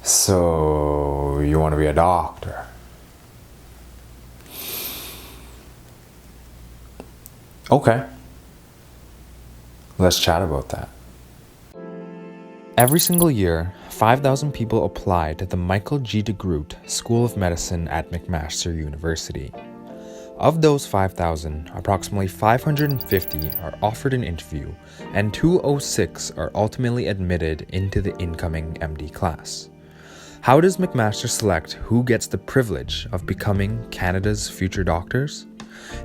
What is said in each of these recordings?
So, you want to be a doctor? Okay. Let's chat about that. Every single year, 5,000 people apply to the Michael G. DeGroote School of Medicine at McMaster University. Of those 5,000, approximately 550 are offered an interview, and 206 are ultimately admitted into the incoming MD class. How does McMaster select who gets the privilege of becoming Canada's future doctors?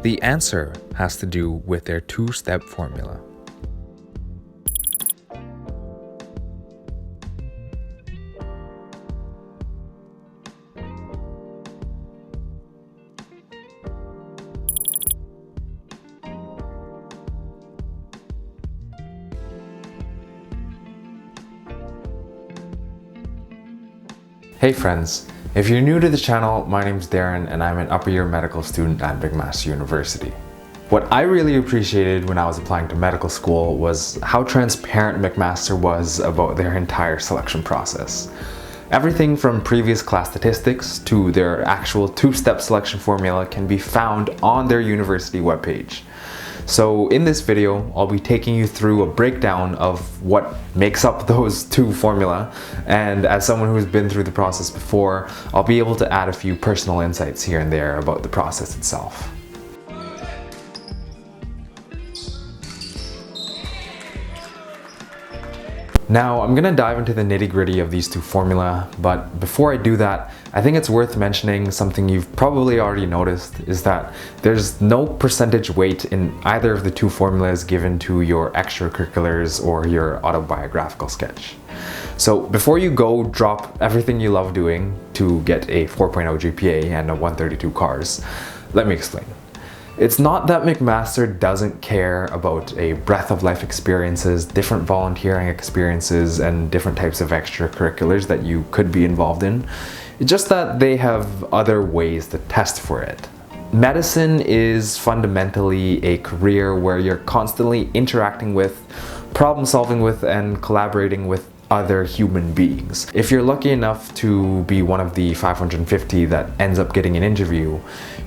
The answer has to do with their two-step formula. Hey friends, if you're new to the channel, my name's Darren and I'm an upper year medical student at McMaster University. What I really appreciated when I was applying to medical school was how transparent McMaster was about their entire selection process. Everything from previous class statistics to their actual two-step selection formula can be found on their university webpage. So in this video, I'll be taking you through a breakdown of what makes up those two formula, and as someone who's been through the process before, I'll be able to add a few personal insights here and there about the process itself. Now, I'm gonna dive into the nitty-gritty of these two formula, but before I do that, I think it's worth mentioning something you've probably already noticed, is that there's no percentage weight in either of the two formulas given to your extracurriculars or your autobiographical sketch. So before you go drop everything you love doing to get a 4.0 GPA and a 132 CARS, let me explain. It's not that McMaster doesn't care about a breadth of life experiences, different volunteering experiences, and different types of extracurriculars that you could be involved in. It's just that they have other ways to test for it. Medicine is fundamentally a career where you're constantly interacting with, problem solving with, and collaborating with other human beings. If you're lucky enough to be one of the 550 that ends up getting an interview,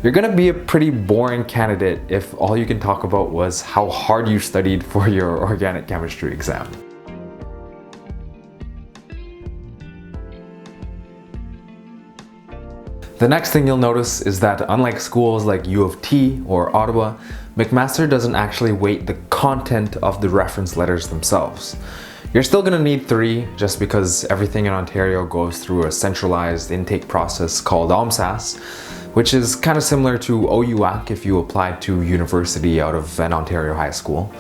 you're gonna be a pretty boring candidate if all you can talk about was how hard you studied for your organic chemistry exam. The next thing you'll notice is that unlike schools like U of T or Ottawa, McMaster doesn't actually weight the content of the reference letters themselves. You're still gonna need 3 just because everything in Ontario goes through a centralized intake process called OMSAS, which is kind of similar to OUAC if you apply to university out of an Ontario high school.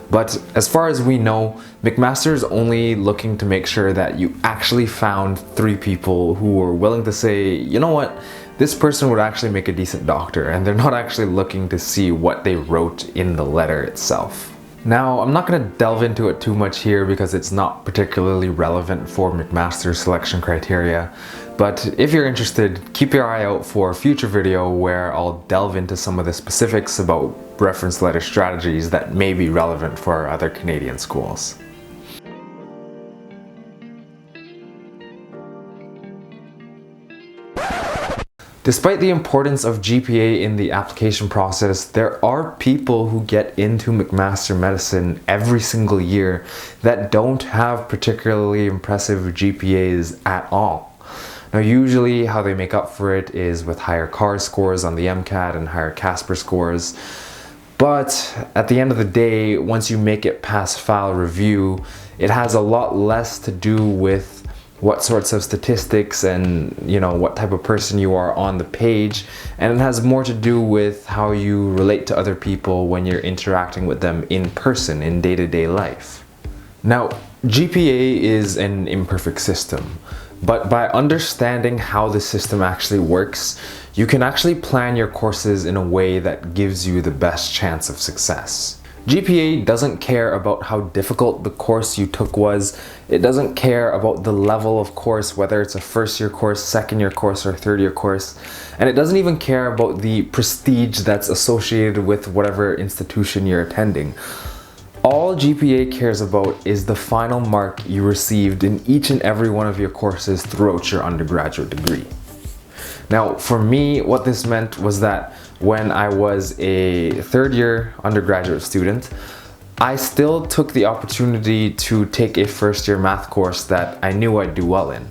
But as far as we know, McMaster is only looking to make sure that you actually found 3 people who were willing to say, you know what, this person would actually make a decent doctor, and they're not actually looking to see what they wrote in the letter itself. Now, I'm not going to delve into it too much here because it's not particularly relevant for McMaster's selection criteria, but if you're interested, keep your eye out for a future video where I'll delve into some of the specifics about reference letter strategies that may be relevant for other Canadian schools. Despite the importance of GPA in the application process, there are people who get into McMaster Medicine every single year that don't have particularly impressive GPAs at all. Now usually how they make up for it is with higher CARS scores on the MCAT and higher Casper scores. But at the end of the day, once you make it past file review, it has a lot less to do with what sorts of statistics and what type of person you are on the page, and it has more to do with how you relate to other people when you're interacting with them in person in day-to-day life. Now, GPA is an imperfect system, but by understanding how the system actually works, you can actually plan your courses in a way that gives you the best chance of success. GPA doesn't care about how difficult the course you took was. It doesn't care about the level of course, whether it's a first-year course, second-year course, or third-year course. And it doesn't even care about the prestige that's associated with whatever institution you're attending. All GPA cares about is the final mark you received in each and every one of your courses throughout your undergraduate degree. Now, for me, what this meant was that when I was a third year undergraduate student, I still took the opportunity to take a first year math course that I knew I'd do well in.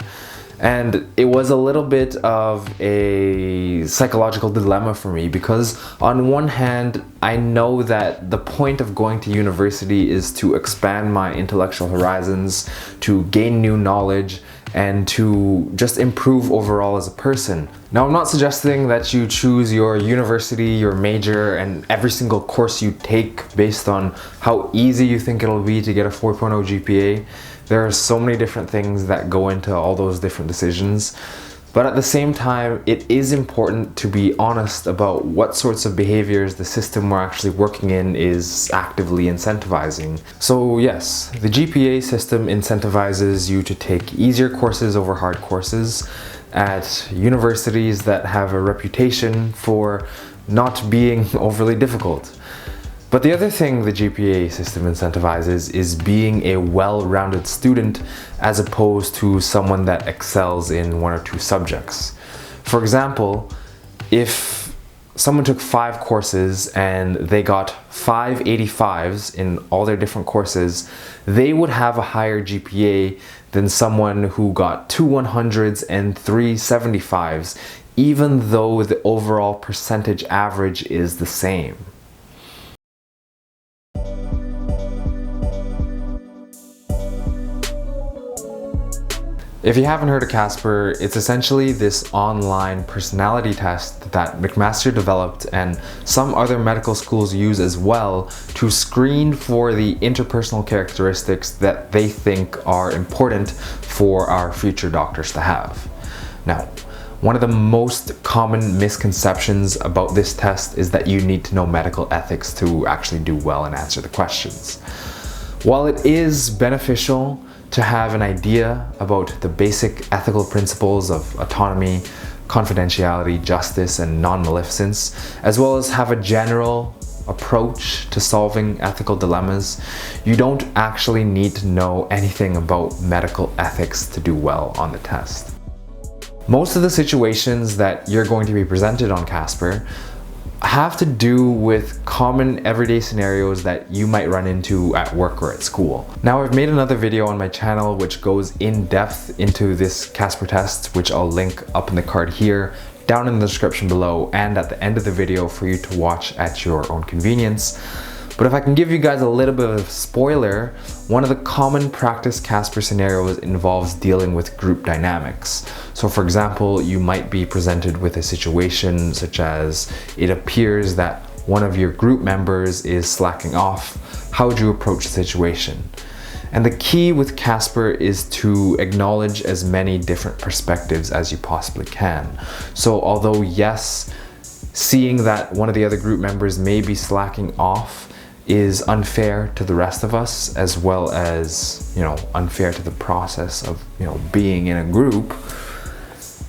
And it was a little bit of a psychological dilemma for me because on one hand, I know that the point of going to university is to expand my intellectual horizons, to gain new knowledge, and to just improve overall as a person. Now, I'm not suggesting that you choose your university, your major, and every single course you take based on how easy you think it'll be to get a 4.0 GPA. There are so many different things that go into all those different decisions. But at the same time, it is important to be honest about what sorts of behaviors the system we're actually working in is actively incentivizing. So yes, the GPA system incentivizes you to take easier courses over hard courses at universities that have a reputation for not being overly difficult. But the other thing the GPA system incentivizes is being a well-rounded student as opposed to someone that excels in one or two subjects. For example, if someone took 5 courses and they got 5 85s in all their different courses, they would have a higher GPA than someone who got 2 100s and 3 75s, even though the overall percentage average is the same. If you haven't heard of Casper, it's essentially this online personality test that McMaster developed and some other medical schools use as well to screen for the interpersonal characteristics that they think are important for our future doctors to have. Now, one of the most common misconceptions about this test is that you need to know medical ethics to actually do well and answer the questions. While it is beneficial to have an idea about the basic ethical principles of autonomy, confidentiality, justice, and non-maleficence, as well as have a general approach to solving ethical dilemmas, you don't actually need to know anything about medical ethics to do well on the test. Most of the situations that you're going to be presented on Casper have to do with common everyday scenarios that you might run into at work or at school. Now, I've made another video on my channel which goes in depth into this Casper test, which I'll link up in the card here, down in the description below, and at the end of the video for you to watch at your own convenience. But if I can give you guys a little bit of a spoiler, one of the common practice Casper scenarios involves dealing with group dynamics. So for example, you might be presented with a situation such as it appears that one of your group members is slacking off. How would you approach the situation? And the key with Casper is to acknowledge as many different perspectives as you possibly can. So although yes, seeing that one of the other group members may be slacking off is unfair to the rest of us, as well as, unfair to the process of, being in a group,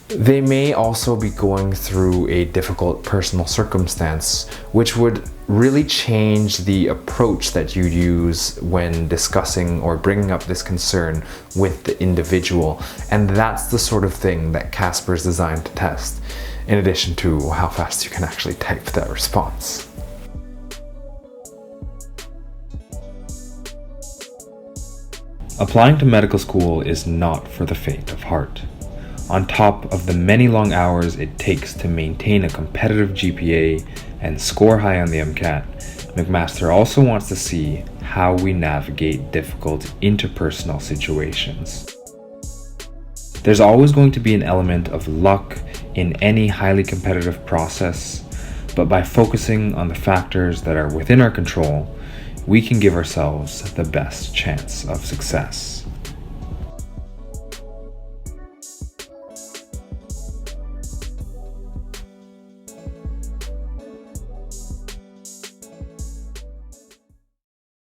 they may also be going through a difficult personal circumstance, which would really change the approach that you use when discussing or bringing up this concern with the individual. And that's the sort of thing that Casper is designed to test, in addition to how fast you can actually type that response. Applying to medical school is not for the faint of heart. On top of the many long hours it takes to maintain a competitive GPA and score high on the MCAT, McMaster also wants to see how we navigate difficult interpersonal situations. There's always going to be an element of luck in any highly competitive process, but by focusing on the factors that are within our control, we can give ourselves the best chance of success.